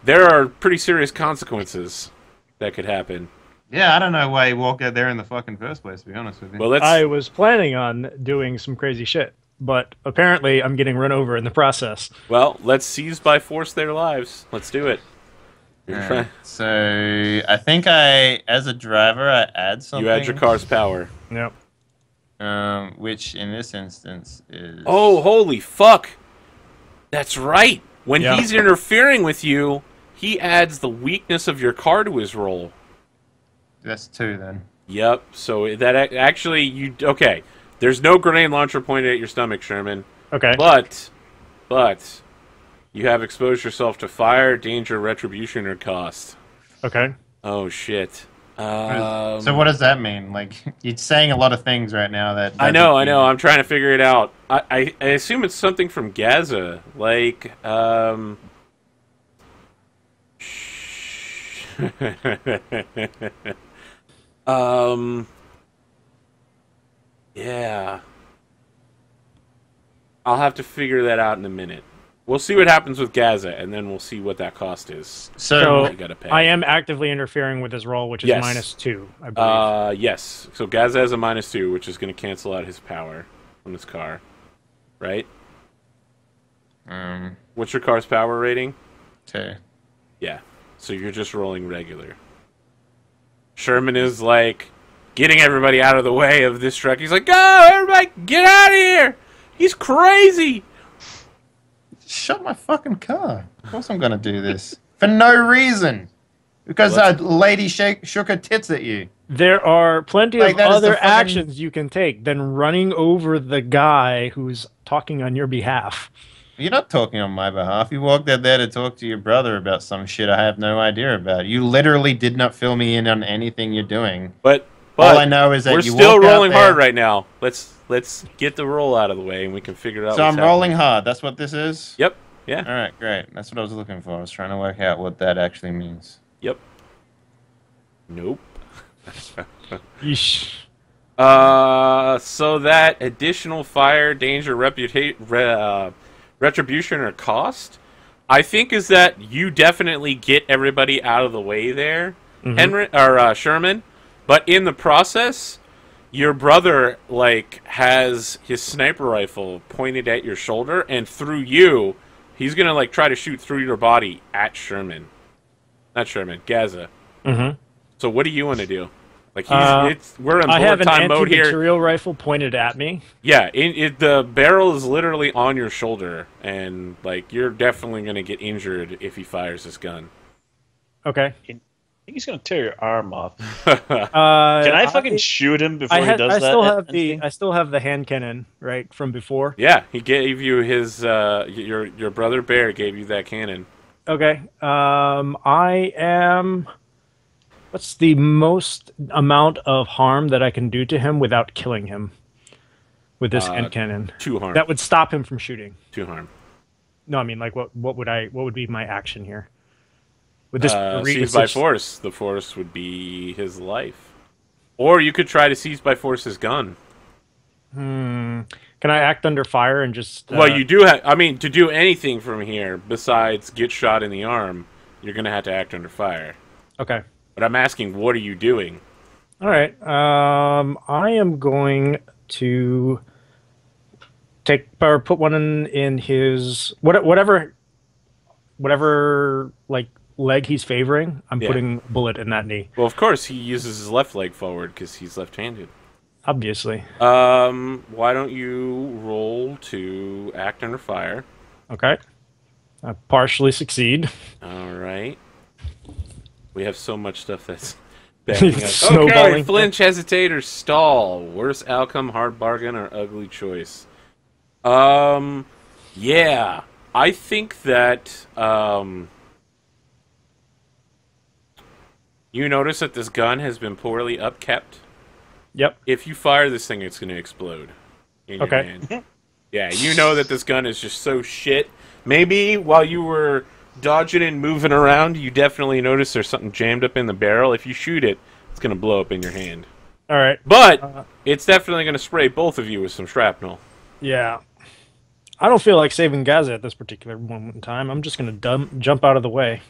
there are pretty serious consequences that could happen. Yeah, I don't know why he walked out there in the fucking first place, to be honest with you. Well, let's. I was planning on doing some crazy shit, but apparently I'm getting run over in the process. Well, let's seize by force their lives. Let's do it. So I think as a driver, I add something. You add your car's power. Yep. Which in this instance is... Oh, holy fuck! That's right! When Yeah. he's interfering with you, he adds the weakness of your car to his roll. That's 2 then. Yep, so that actually, okay, there's no grenade launcher pointed at your stomach, Sherman. Okay. But, you have exposed yourself to fire, danger, retribution, or cost. Okay. Oh, shit. So what does that mean? Like, you're saying a lot of things right now that... I know, I'm trying to figure it out. I assume it's something from Gaza, like, yeah. I'll have to figure that out in a minute. We'll see what happens with Gaza, and then we'll see what that cost is. So You gotta pay. I am actively interfering with his roll, which is Yes. -2, I believe. Yes. So Gaza has a -2, which is going to cancel out his power from his car. Right? What's your car's power rating? 2. Yeah. So you're just rolling regular. Sherman is like getting everybody out of the way of this truck. He's like, "Go, everybody, get out of here! He's crazy!" Shut my fucking car. Of course I'm gonna do this. For no reason. Because that lady shook her tits at you. There are plenty Like, of that is the other fucking- actions you can take than running over the guy who's talking on your behalf. You're not talking on my behalf. You walked out there to talk to your brother about some shit I have no idea about. You literally did not fill me in on anything you're doing. But all I know is that we're you still walked out rolling there- hard right now. Let's get the roll out of the way, and we can figure it out. So what's I'm rolling happening. hard. That's what this is? Yep. Yeah. All right, great. That's what I was looking for. I was trying to work out what that actually means. Yep. Nope. Yeesh. So that additional fire, danger, retribution, or cost, I think is that you definitely get everybody out of the way there, Henry or Sherman. But in the process, your brother has his sniper rifle pointed at your shoulder, and through you, he's gonna try to shoot through your body at Sherman. Not Sherman, Gaza. So what do you want to do? We're in I have bullet an time mode here. anti-material rifle pointed at me. Yeah, the barrel is literally on your shoulder, and you're definitely gonna get injured if he fires this gun. Okay. I think he's gonna tear your arm off. Can Can I fucking shoot him before he does I that? still have the hand cannon right from before. Yeah, he gave you his your brother Bear gave you that cannon. Okay. I am. What's the most amount of harm that I can do to him without killing him with this hand cannon? 2 harm. That would stop him from shooting. 2 harm. No, I mean what would be my action here? Would this seize by force? The force would be his life, or you could try to seize by force his gun. Can I act under fire and just? Well, you do have. I mean, to do anything from here besides get shot in the arm, you're gonna have to act under fire. Okay. But I'm asking, what are you doing? All right. I am going to put one in his whatever leg he's favoring. I'm putting a bullet in that knee. Well, of course he uses his left leg forward because he's left-handed. Obviously. Why don't you roll to act under fire? Okay. I partially succeed. All right. We have so much stuff that's backing us. Okay, Snowballing. flinch, hesitate, or stall. Worst outcome, hard bargain, or ugly choice. Yeah. I think that, you notice that this gun has been poorly upkept. Yep. If you fire this thing, it's going to explode in your hand. Yeah, you know that this gun is just so shit. Maybe while you were dodging and moving around, you definitely notice there's something jammed up in the barrel. If you shoot it, it's going to blow up in your hand. All right. But it's definitely going to spray both of you with some shrapnel. Yeah. I don't feel like saving Gaza at this particular moment in time. I'm just going to jump out of the way.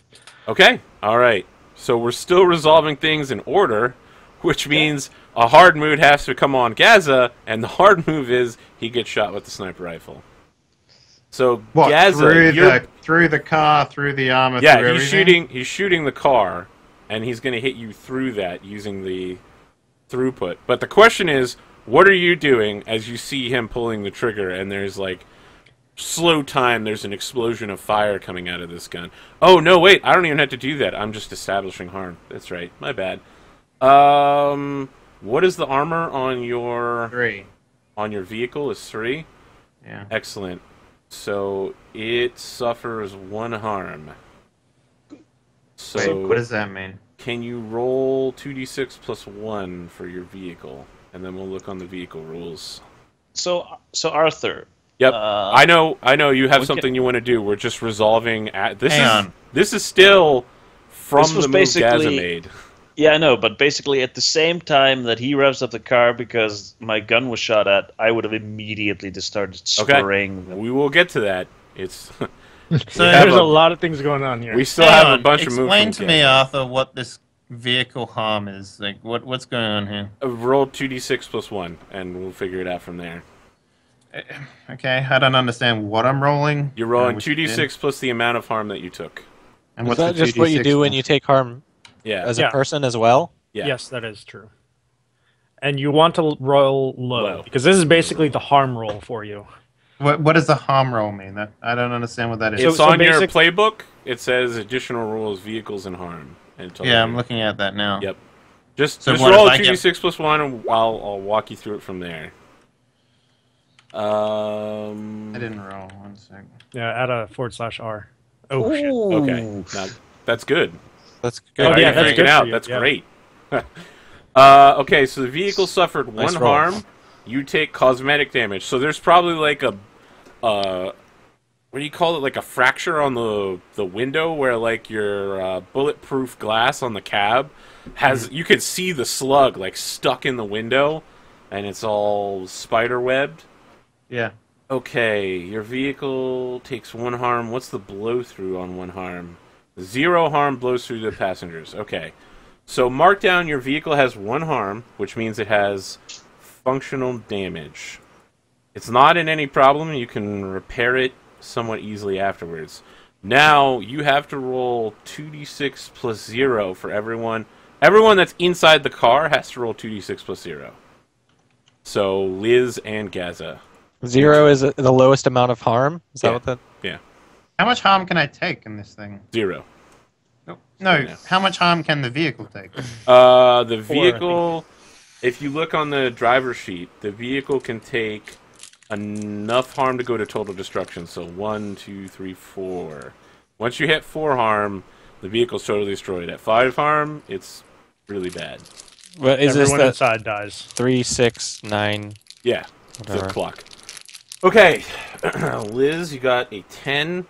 Okay, all right. So we're still resolving things in order, which means a hard move has to come on Gaza, and the hard move is he gets shot with the sniper rifle. So what, Gaza, through the car, through the armor, yeah, through everything? he's shooting the car, and he's going to hit you through that using the throughput. But the question is, what are you doing as you see him pulling the trigger, and there's like slow time, there's an explosion of fire coming out of this gun. Oh, no, wait, I don't even have to do that. I'm just establishing harm. That's right, my bad. What is the armor on your... 3. On your vehicle is 3? Yeah. Excellent. So, it suffers 1 harm. So, wait, what does that mean? Can you roll 2d6 plus 1 for your vehicle? And then we'll look on the vehicle rules. So Arthur... Yep, I know. You have something you want to do. We're just resolving. This is still from the move Gaza made. Yeah, I know, but basically at the same time that he revs up the car because my gun was shot at, I would have immediately just started spraying them. We will get to that. It's so there's a lot of things going on here. We still have a bunch of moves. Explain to me, Arthur, what this vehicle harm is. Like, what's going on here? Roll 2d6 plus 1, and we'll figure it out from there. Okay, I don't understand what I'm rolling. You're rolling 2d6 plus the amount of harm that you took. And what's that just what you do when you take harm as a person as well? Yeah. Yes, that is true. And you want to roll low, because this is basically the harm roll for you. What does the harm roll mean? I don't understand what that is. It's on your playbook. It says additional rules, vehicles, and harm. Yeah, I'm looking at that now. Yep. Just roll 2d6 plus 1, and I'll walk you through it from there. I didn't roll. 1 second. Yeah, add a /R. Oh, shit. Okay. That's good. That's good. Oh, yeah, that's good out. That's great. Okay, so the vehicle suffered 1 harm. You take cosmetic damage. So there's probably like a... what do you call it? Like a fracture on the window where like your bulletproof glass on the cab has... You could see the slug like stuck in the window, and it's all spider-webbed. Yeah. Okay, your vehicle takes 1 harm. What's the blow-through on 1 harm? 0 harm blows through the passengers. Okay. So mark down your vehicle has 1 harm, which means it has functional damage. It's not in any problem. You can repair it somewhat easily afterwards. Now, you have to roll 2d6 plus 0 for everyone. Everyone that's inside the car has to roll 2d6 plus 0. So, Liz and Gaza. 0 is the lowest amount of harm? Is that what that... Yeah. How much harm can I take in this thing? 0. No, how much harm can the vehicle take? The vehicle, if you look on the driver sheet, the vehicle can take enough harm to go to total destruction. So 1, 2, 3, 4. Once you hit 4 harm, the vehicle's totally destroyed. At 5 harm, it's really bad. Well, everyone inside dies. 3, 6, 9. Yeah, the clock. Okay, Liz, you got a 10.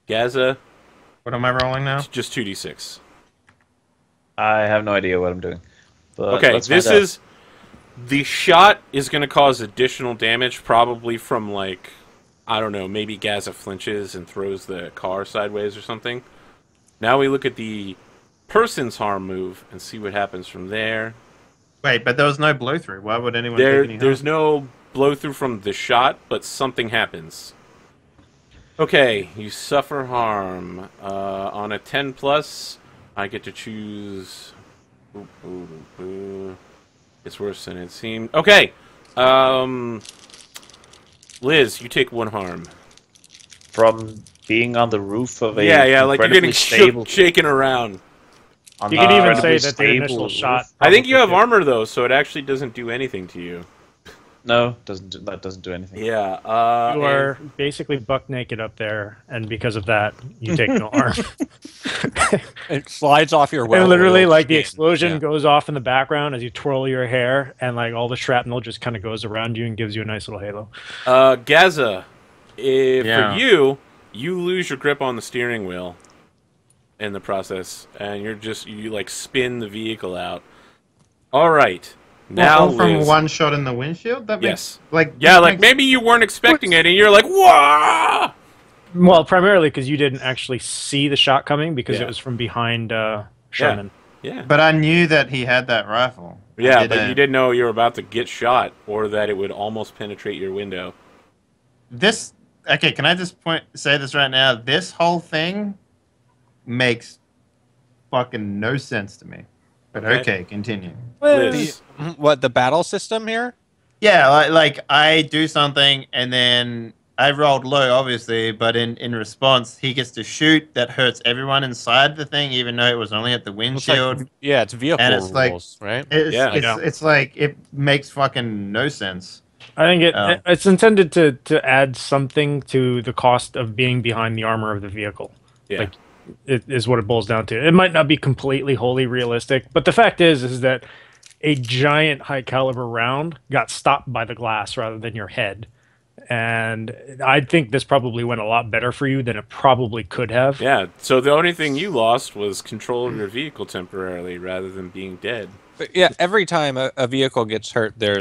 Gaza. What am I rolling now? Just 2d6. I have no idea what I'm doing. But okay, this is... The shot is going to cause additional damage, probably from, like, I don't know, maybe Gaza flinches and throws the car sideways or something. Now we look at the person's harm move and see what happens from there. Wait, but there was no blow-through. Why would anyone take any harm? There's no blow-through from the shot, but something happens. Okay, you suffer harm. On a 10+, I get to choose... It's worse than it seemed. Okay! Liz, you take 1 harm. From being on the roof of a... Yeah, like you're getting shaken around. You can even say that the initial shot... I think you have armor, though, so it actually doesn't do anything to you. No, that doesn't do anything. Yeah. You are basically buck naked up there, and because of that, you take no harm. It slides off your and literally, like, the explosion goes off in the background as you twirl your hair, and like all the shrapnel just kind of goes around you and gives you a nice little halo. Gaza, for you lose your grip on the steering wheel in the process, and you like spin the vehicle out. All right. Now, all from Liz. one shot in the windshield. That Yes. makes Maybe you weren't expecting it, and you're like, "Whoa!" Well, primarily because you didn't actually see the shot coming because it was from behind Sherman. Yeah. But I knew that he had that rifle. Yeah, but you didn't know you were about to get shot, or that it would almost penetrate your window. Okay, can I just say this right now? This whole thing makes fucking no sense to me. But okay, continue. Liz. What, the battle system here? Yeah, like I do something and then I rolled low, obviously, but in response, he gets to shoot. That hurts everyone inside the thing, even though it was only at the windshield. It's vehicle and it's rules, right? It's like it makes fucking no sense. I think it's intended to add something to the cost of being behind the armor of the vehicle. Yeah. Like, it is what it boils down to. It might not be completely wholly realistic, but the fact is that a giant high caliber round got stopped by the glass rather than your head. And I think this probably went a lot better for you than it probably could have. Yeah, so the only thing you lost was control of your vehicle temporarily rather than being dead. But yeah, every time a vehicle gets hurt, there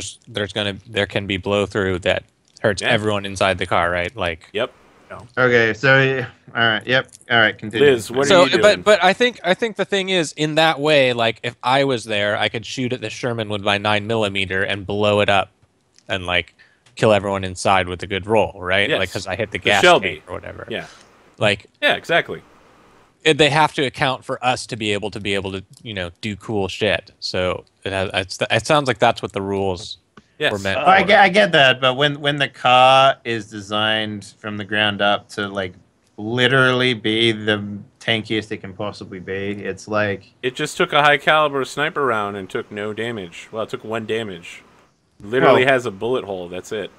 can be blow through that hurts everyone inside the car, right? Like, yep. Okay, so all right, yep, all right, continue. Liz, what are you doing? But I think the thing is, in that way, like if I was there, I could shoot at the Sherman with my 9mm and blow it up, and like kill everyone inside with a good roll, right? Yes. Like because I hit the gas tank or whatever. Yeah. Like. Yeah, exactly. They have to account for us to be able to do cool shit. So it sounds like that's what the rules were meant for. I get that, but when the car is designed from the ground up to like literally be the tankiest it can possibly be, it's like it just took a high caliber sniper round and took no damage. Well, it took 1 damage. Literally has a bullet hole. That's it.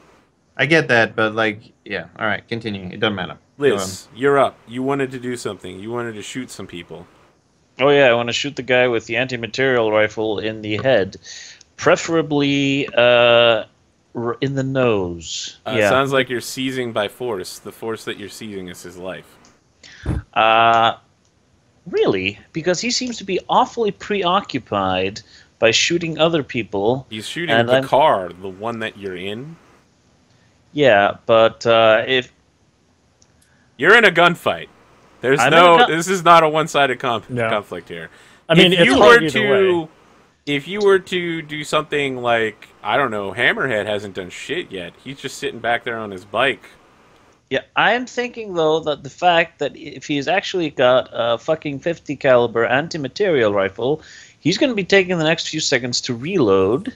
I get that, but like, yeah. All right, continue. It doesn't matter. Liz, you're up. You wanted to do something. You wanted to shoot some people. Oh yeah, I want to shoot the guy with the anti-material rifle in the head, preferably in the nose. It sounds like you're seizing by force. The force that you're seizing is his life. Really? Because he seems to be awfully preoccupied by shooting other people. He's shooting the car, the one that you're in. Yeah, but if you're in a gunfight, there's this is not a one-sided conflict here. I mean, if you were to do something like, I don't know, Hammerhead hasn't done shit yet. He's just sitting back there on his bike. Yeah, I am thinking though that the fact that if he's actually got a fucking 50 caliber anti-material rifle, he's going to be taking the next few seconds to reload,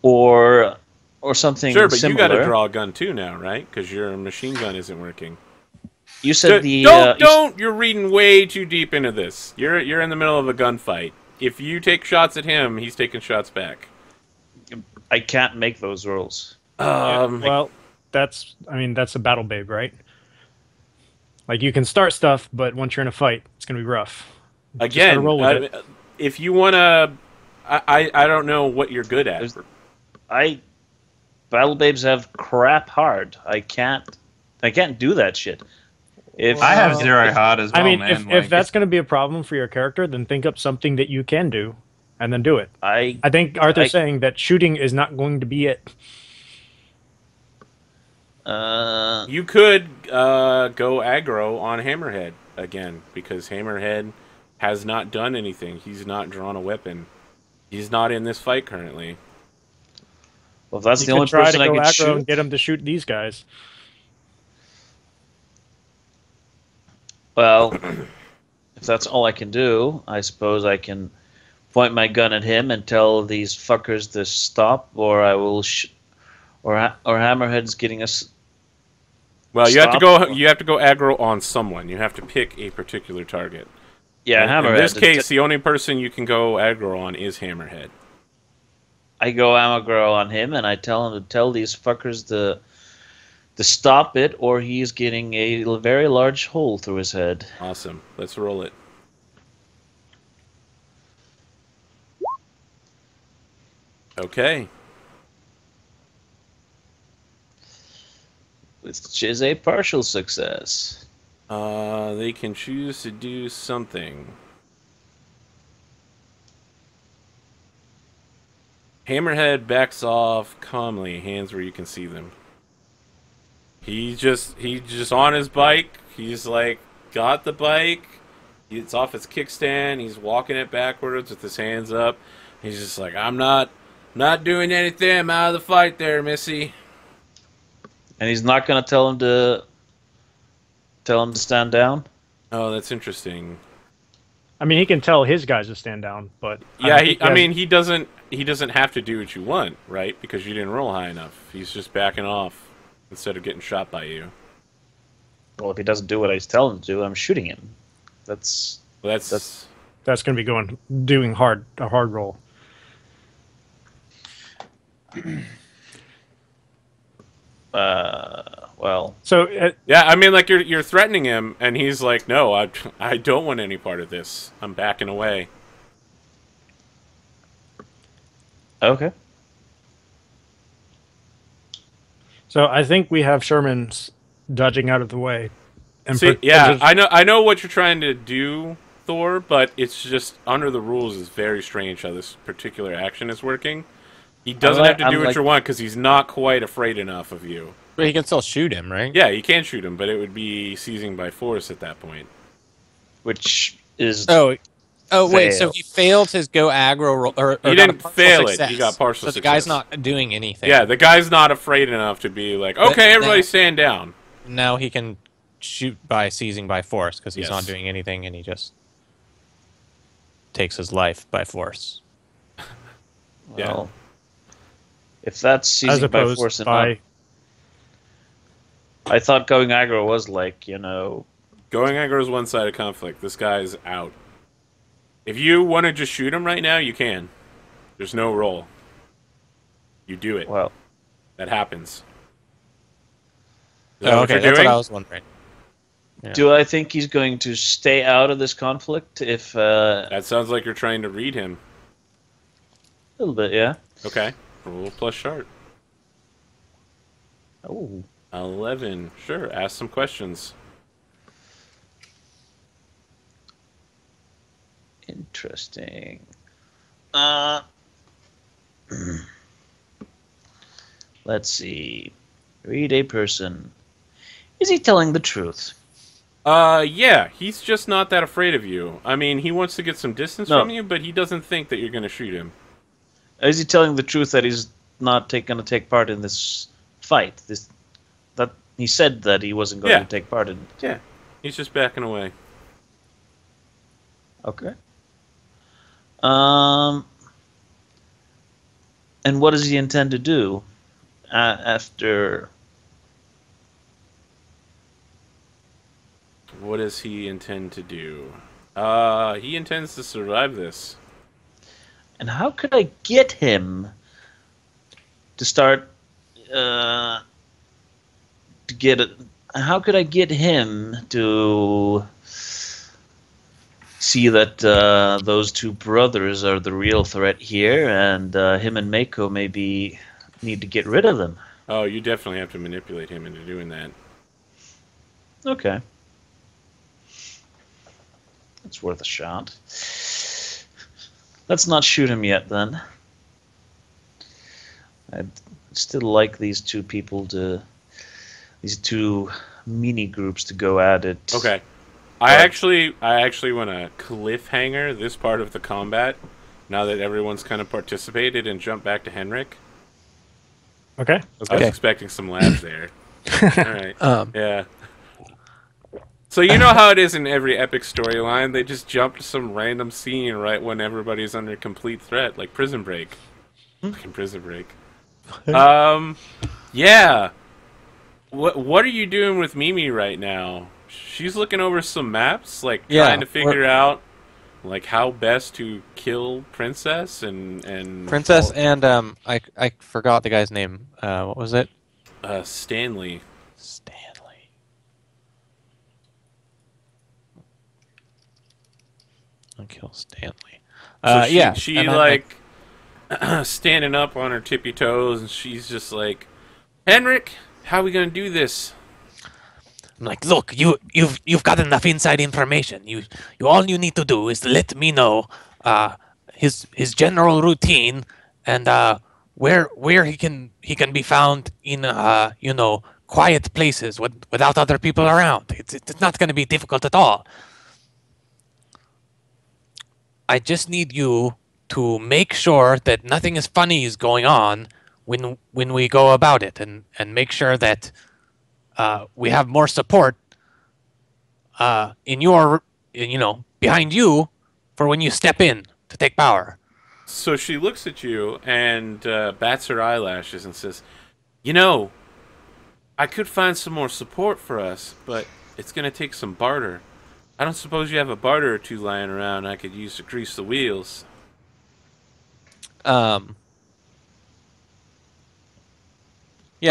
or something similar. Sure, but similar. you got to draw a gun too now, right? Because your machine gun isn't working. You said You're reading way too deep into this. You're in the middle of a gunfight. If you take shots at him, he's taking shots back. I can't make those rolls. Well, that's a battle babe, right? Like you can start stuff, but once you're in a fight, it's gonna be rough. Again, if you wanna, I don't know what you're good at. Battle babes have crap hard. I can't do that shit. I have 0 hard as well, I mean, man. if that's going to be a problem for your character, then think up something that you can do, and then do it. I think Arthur's saying that shooting is not going to be it. You could go aggro on Hammerhead again, because Hammerhead has not done anything. He's not drawn a weapon. He's not in this fight currently. Well, if that's the only person I could shoot, and get him to shoot these guys. Well, if that's all I can do, I suppose I can point my gun at him and tell these fuckers to stop, or I will, or Hammerhead's getting us. Well, you have to go. You have to go aggro on someone. You have to pick a particular target. Yeah, Hammerhead. In this case, the only person you can go aggro on is Hammerhead. I go aggro on him, and I tell him to tell these fuckers to stop it, or he's getting a very large hole through his head. Awesome. Let's roll it. Okay. Which is a partial success. They can choose to do something. Hammerhead backs off calmly, hands where you can see them. He's just on his bike. He's like got the bike. It's off its kickstand. He's walking it backwards with his hands up. He's just like, I'm not doing anything. I'm out of the fight there, Missy. And he's not going to tell him to stand down? Oh, that's interesting. I mean, he can tell his guys to stand down, but yeah, he doesn't have to do what you want, right? Because you didn't roll high enough. He's just backing off instead of getting shot by you. Well, if he doesn't do what I tell him to do, I'm shooting him. That's going to be doing a hard roll. Well. So yeah, I mean, like you're threatening him, and he's like, "No, I don't want any part of this. I'm backing away." Okay. So I think we have Sherman's dodging out of the way. And see, yeah, I know what you're trying to do, Thor, but it's just under the rules is very strange how this particular action is working. He doesn't have to do what you want because he's not quite afraid enough of you. But he can still shoot him, right? Yeah, you can shoot him, but it would be seizing by force at that point. Which is wait, so he failed his go aggro roll, or he didn't fail success. it. He got partial success. So the guy's not doing anything. Yeah, the guy's not afraid enough to be like, okay, everybody stand down. Now he can shoot by seizing by force because he's Yes. not doing anything and he just takes his life by force. Well, if that's seizing by force and not, I thought going aggro was like, you know... Going aggro is one-sided conflict. This guy's out. If you want to just shoot him right now, you can. There's no roll. You do it. Well, that happens. Oh, okay, that's what I was wondering. Yeah. Do I think he's going to stay out of this conflict if... That sounds like you're trying to read him. A little bit, yeah. Okay. Roll plus chart. Oh. 11. Sure, ask some questions. Interesting. Let's see. Read a person. Is he telling the truth? Yeah, he's just not that afraid of you. I mean, he wants to get some distance from you, but he doesn't think that you're going to shoot him. Is he telling the truth that he's not going to take part in this fight? That he said that he wasn't going to take part in. Yeah, he's just backing away. Okay. And what does he intend to do after? What does he intend to do? He intends to survive this. And how could I get him to start to get it? How could I get him to see that those two brothers are the real threat here, and him and Mako maybe need to get rid of them? Oh, you definitely have to manipulate him into doing that. Okay. It's worth a shot. Let's not shoot him yet, then. I'd still like these two people to... These two mini-groups to go at it. Okay. I actually want to cliffhanger this part of the combat, now that everyone's kind of participated, and jump back to Henrik. Okay. I was expecting some laughs there. Alright. Yeah. So you know how it is in every epic storyline, they just jump to some random scene right when everybody's under complete threat, like Prison Break. Fucking Prison Break. Yeah. What are you doing with Mimi right now? She's looking over some maps, like trying to figure out like how best to kill Princess and Princess and I forgot the guy's name. What was it? Stanley. I'll kill Stanley. So she like standing up on her tippy toes, and she's just like, Henrik, how are we gonna do this? I'm like, look, you've got enough inside information. You all you need to do is let me know his general routine, and where he can be found in quiet places without other people around. It's not going to be difficult at all. I just need you to make sure that nothing is funny is going on when we go about it, and make sure that we have more support behind you for when you step in to take power. So she looks at you and bats her eyelashes and says, I could find some more support for us, but it's going to take some barter. I don't suppose you have a barter or two lying around I could use to grease the wheels. Yeah,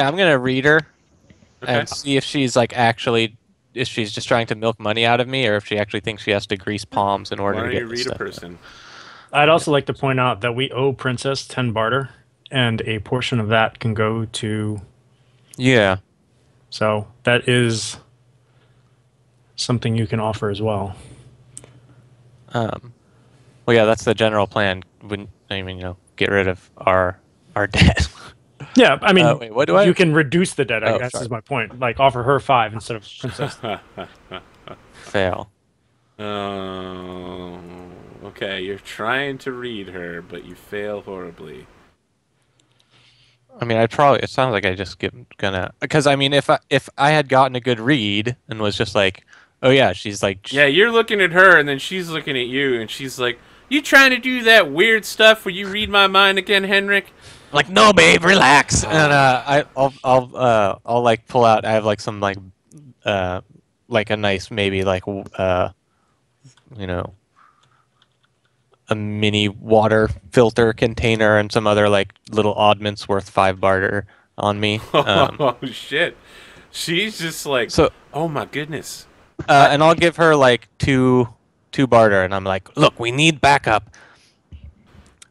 I'm gonna read her and see if she's if she's just trying to milk money out of me, or if she actually thinks she has to grease palms in order Why to don't get you this read a stuff person? I'd also like to point out that we owe Princess 10 barter, and a portion of that can go to... Yeah. So that is something you can offer as well. Well, yeah, that's the general plan. Get rid of our debt. Yeah, I mean, wait, what do I? You can reduce the debt, I guess, sorry. is my point. Like, offer her 5 instead of Princess. Fail. Oh, okay. You're trying to read her, but you fail horribly. I mean, it sounds like I just gonna, because I mean, if I had gotten a good read and was just like, oh yeah, she's like, yeah, you're looking at her and then she's looking at you and she's like, you trying to do that weird stuff where you read my mind again, Henrik? Like, no, babe, relax. and I'll like pull out. I have like some like a nice maybe like a mini water filter container and some other like little oddments worth 5 barter on me. Oh shit! She's just like, oh my goodness. And I'll give her like two barter, and I'm like, look, we need backup.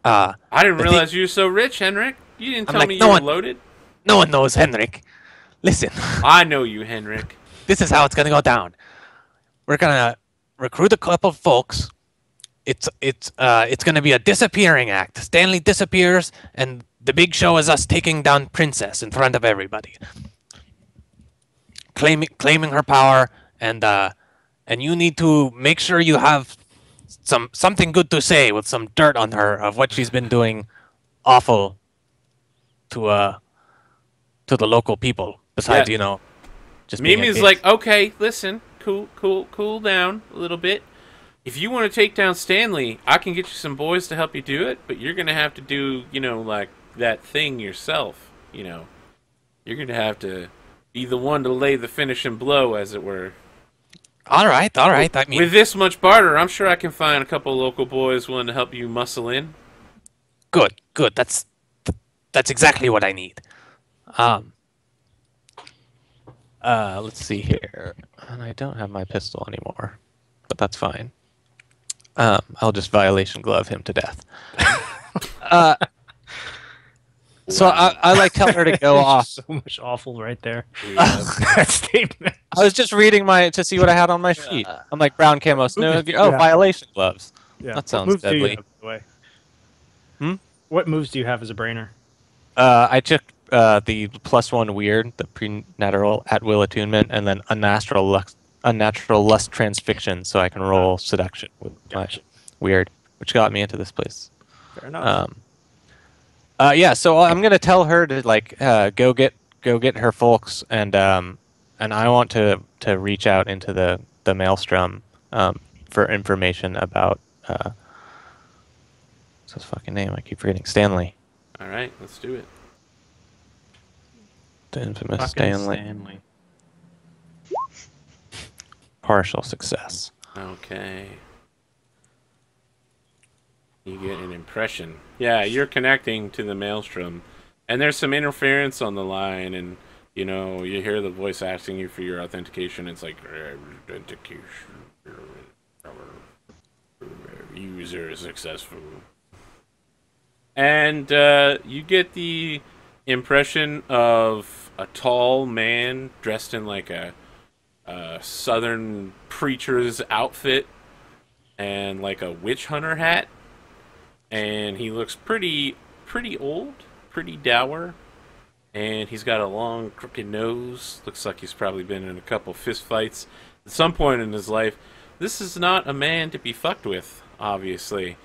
I didn't realize you were so rich, Henrik. You didn't tell me you were loaded. No one knows, Henrik. Listen. I know you, Henrik. This is how it's gonna go down. We're gonna recruit a couple of folks. It's gonna be a disappearing act. Stanley disappears, and the big show is us taking down Princess in front of everybody, claiming her power, and you need to make sure you have something good to say with some dirt on her of what she's been doing awful to the local people. Besides, just Mimi's like, okay, listen, cool down a little bit. If you want to take down Stanley, I can get you some boys to help you do it, but you're going to have to do, like that thing yourself. You're going to have to be the one to lay the finishing blow, as it were. All right. I mean, with this much barter, I'm sure I can find a couple of local boys willing to help you muscle in. Good. That's exactly what I need. Let's see here. And I don't have my pistol anymore, but that's fine. I'll just violation glove him to death. So I like tell her to go off. So much awful right there. That statement. I was just reading to see what I had on my sheet. I'm like, brown camo, snow. Violation gloves. Yeah. That sounds deadly. What moves do you have as a brainer? I took the +1 weird, the prenatal at will attunement, and then unnatural lust transfixion, so I can roll seduction with my weird, which got me into this place. Fair enough. Yeah, so I'm gonna tell her to like go get her folks, and I want to reach out into the maelstrom for information about what's his fucking name? I keep forgetting. Stanley. All right, let's do it. The infamous Stanley. Partial success. Okay. You get an impression. Yeah, you're connecting to the maelstrom, and there's some interference on the line, and you hear the voice asking you for your authentication. It's like authentication user successful, and you get the impression of a tall man dressed in like a southern preacher's outfit and like a witch hunter hat. And he looks pretty pretty old, pretty dour, and he's got a long, crooked nose. Looks like he's probably been in a couple fist fights at some point in his life. This is not a man to be fucked with, obviously.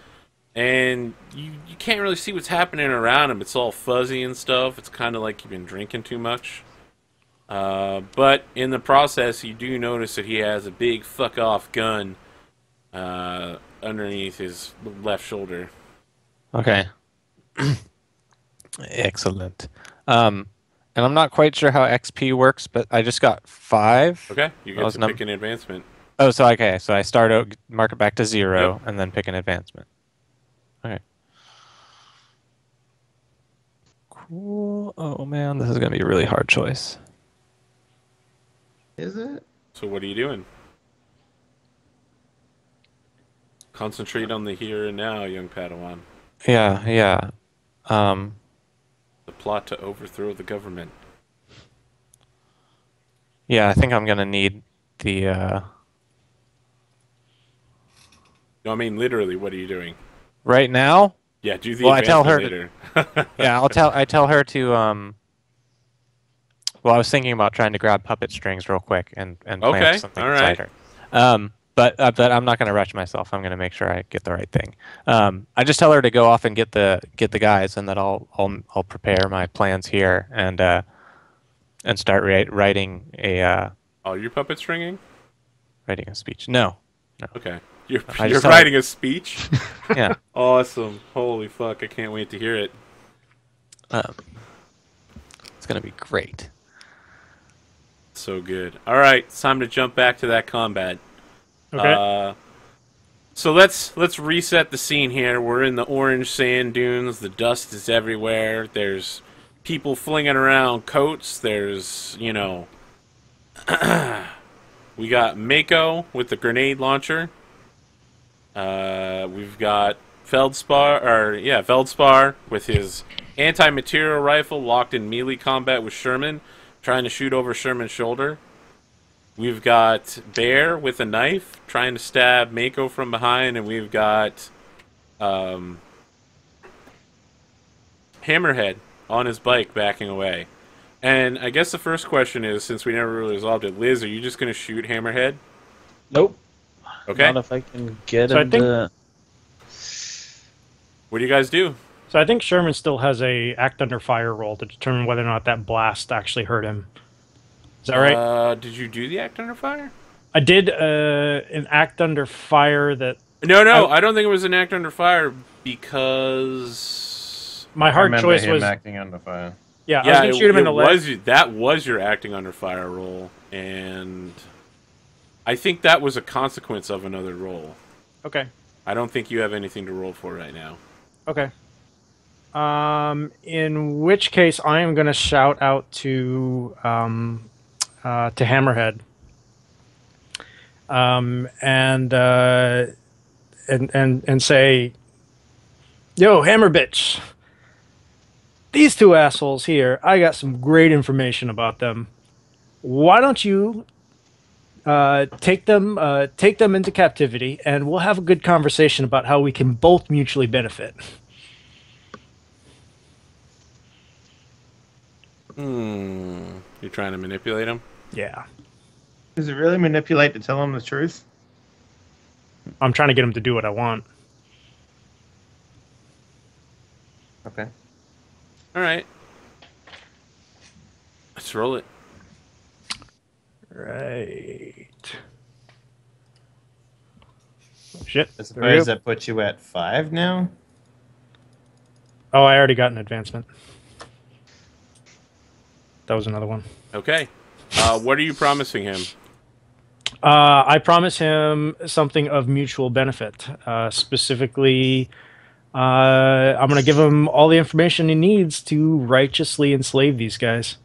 And you can't really see what's happening around him. It's all fuzzy and stuff. It's kind of like you've been drinking too much. But in the process, you do notice that he has a big fuck-off gun underneath his left shoulder. Okay. Excellent. And I'm not quite sure how XP works, but I just got 5. Okay, you get to pick an advancement. Oh, so okay, so I start out, mark it back to 0, Yep. and then pick an advancement. Okay. Cool. Oh man, this is gonna be a really hard choice. Is it? So what are you doing? Concentrate on the here and now, young Padawan. Yeah, yeah. The plot to overthrow the government. Yeah, I think I'm gonna need the. No, I mean literally. What are you doing? Right now? Yeah, do the Well, I tell advancement her later. Yeah, I tell her to Well, I was thinking about trying to grab puppet strings real quick and Okay, plant something all right. inside her. But I'm not going to rush myself. I'm going to make sure I get the right thing. I just tell her to go off and get the guys, and then I'll prepare my plans here and start writing a Oh, you're puppet stringing? writing a speech. No. Okay. You're just writing a speech? Yeah. Awesome. Holy fuck, I can't wait to hear it. It's going to be great. So good. Alright, it's time to jump back to that combat. Okay. So let's reset the scene here. We're in the orange sand dunes. The dust is everywhere. There's people flinging around coats. There's, you know... we got Mako with the grenade launcher. We've got Feldspar with his anti-material rifle locked in melee combat with Sherman, trying to shoot over Sherman's shoulder. We've got Bear with a knife trying to stab Mako from behind, and we've got Hammerhead on his bike backing away. And I guess the first question is, since we never really resolved it, Liz, are you just going to shoot Hammerhead? Nope. Okay. Not if I can get So I him think- to... What do you guys do? So I think Sherman still has a act under fire roll to determine whether or not that blast actually hurt him. Is that right? Did you do the act under fire? I did an act under fire that No, I don't think it was an act under fire because... my I hard remember choice him was. acting under fire. Yeah, I was Yeah, going to shoot him in the leg. that was your acting under fire roll, and I think that was a consequence of another roll. Okay. I don't think you have anything to roll for right now. Okay. In which case, I am going to shout out to Hammerhead, and say, "Yo, Hammer bitch! These two assholes here, I got some great information about them. Why don't you take them into captivity, and we'll have a good conversation about how we can both mutually benefit." You're trying to manipulate him? Yeah. Does it really manipulate to tell him the truth? I'm trying to get him to do what I want. Okay. Alright. Let's roll it. Right. Oh, shit. I There we suppose go. that puts you at 5 now? Oh, I already got an advancement. That was another one. Okay. What are you promising him? I promise him something of mutual benefit. Specifically, I'm going to give him all the information he needs to righteously enslave these guys.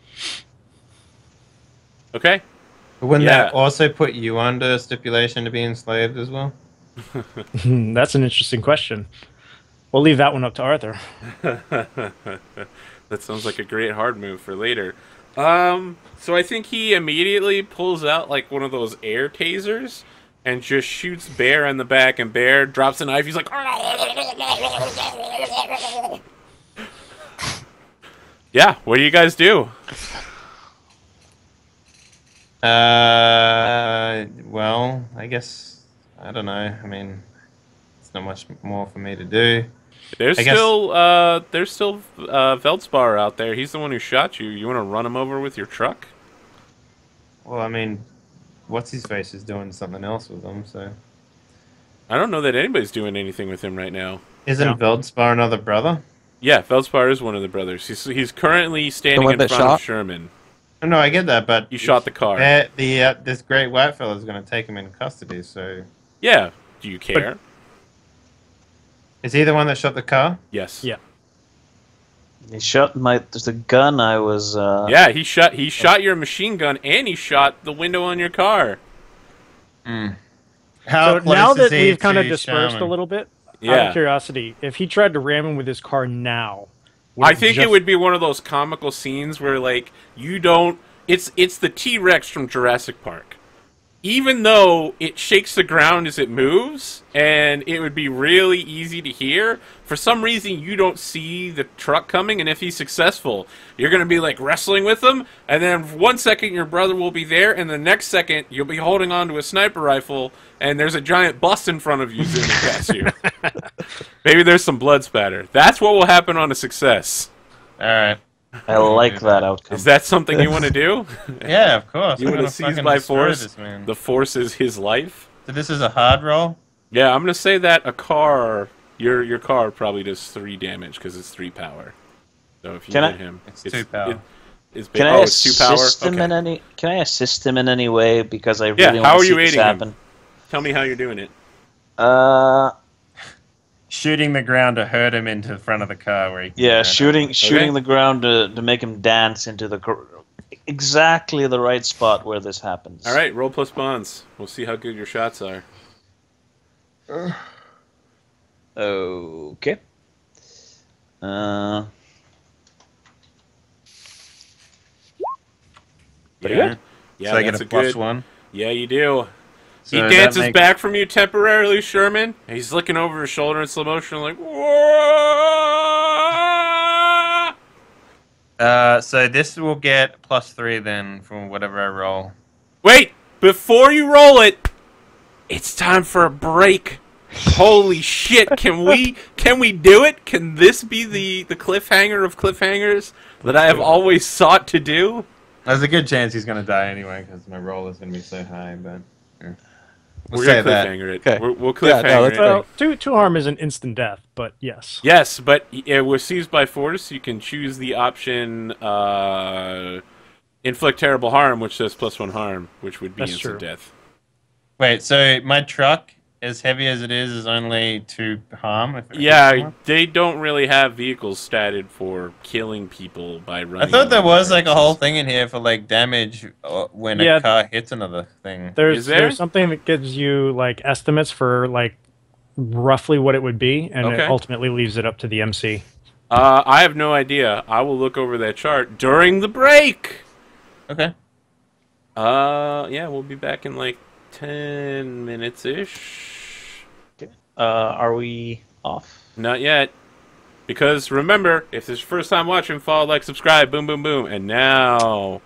Okay. But wouldn't Yeah. that also put you under stipulation to be enslaved as well? That's an interesting question. We'll leave that one up to Arthur. That sounds like a great hard move for later. So I think he immediately pulls out like one of those air tasers and just shoots Bear in the back, and Bear drops a knife. He's like, Yeah, what do you guys do? Well, I guess I don't know. I mean, it's not much more for me to do. There's I guess- still Veldspar out there. He's the one who shot you. You want to run him over with your truck? Well, I mean, what's his face is doing something else with them, so. I don't know that anybody's doing anything with him right now. Isn't Veldspar another brother? Yeah, Veldspar is one of the brothers. He's currently standing one in that front of shot? Sherman. Oh, no, I get that, but You shot the car. this great white fella is going to take him in custody. So, Yeah. Do you care? is he the one that shot the car? Yes. Yeah. He shot the gun. I was. Yeah, he shot your machine gun and he shot the window on your car. How So close now is that he we've kind of to dispersed Sherman? a little bit, out Yeah. of curiosity, if he tried to ram him with his car now, would I think it just- would be one of those comical scenes where, like, you don't... It's the T-Rex from Jurassic Park. Even though it shakes the ground as it moves, and it would be really easy to hear, for some reason you don't see the truck coming, and if he's successful, you're going to be, like, wrestling with him, and then 1 second your brother will be there, and the next second you'll be holding on to a sniper rifle, and there's a giant bus in front of you zooming past you. Maybe there's some blood spatter. That's what will happen on a success. All right. I like that outcome. Is that something you want to do? Yeah, of course. You I'm want gonna to seize fucking by destroy force? this man. The force is his life? So this is a hard roll? Yeah, I'm going to say that a car, your car probably does 3 damage because it's 3 power. So if you Can I- hit him... It's 2 power. It's Can oh, I it's 2 power? assist him Okay. in any? Can I assist him in any way? Because I Yeah, really how want are to you see this aiding him? happen. Tell me how you're doing it. Shooting the ground to hurt him into the front of the car where he can Yeah, run shooting Okay. the ground to make him dance into exactly the right spot where this happens. All right, roll plus bonds. We'll see how good your shots are. Okay. Pretty yeah. good. Yeah, so I that's get a a plus good. 1. Yeah, you do. So He that dances makes- back from you temporarily, Sherman. He's looking over his shoulder in slow motion, like, whoa! So this will get plus 3 then from whatever I roll. Wait! Before you roll it, it's time for a break. Holy shit! Can we do it? Can this be the cliffhanger of cliffhangers that I have always sought to do? There's a good chance he's going to die anyway because my roll is going to be so high, but... yeah. We'll We're say gonna that. cliffhanger it. Okay. We'll Yeah, no, cliffhanger let's it. Well, two harm is an instant death, but yes. Yes, but with seized by force, you can choose the option inflict terrible harm, which says plus 1 harm, which would be That's instant true. death. Wait, so my truck, as heavy as it is only 2 harm? If it hits Yeah, someone? they don't really have vehicles statted for killing people by running. I thought there over was like a cars. whole thing in here for like damage when Yeah. a car hits another thing. Is there? There's something that gives you like estimates for like roughly what it would be, and Okay. it ultimately leaves it up to the MC. I have no idea. I will look over that chart during the break. Okay. Yeah, we'll be back in like 10 minutes ish. Are we off? Not yet. Because remember, if this is your first time watching, follow, like, subscribe, boom, boom, boom. And now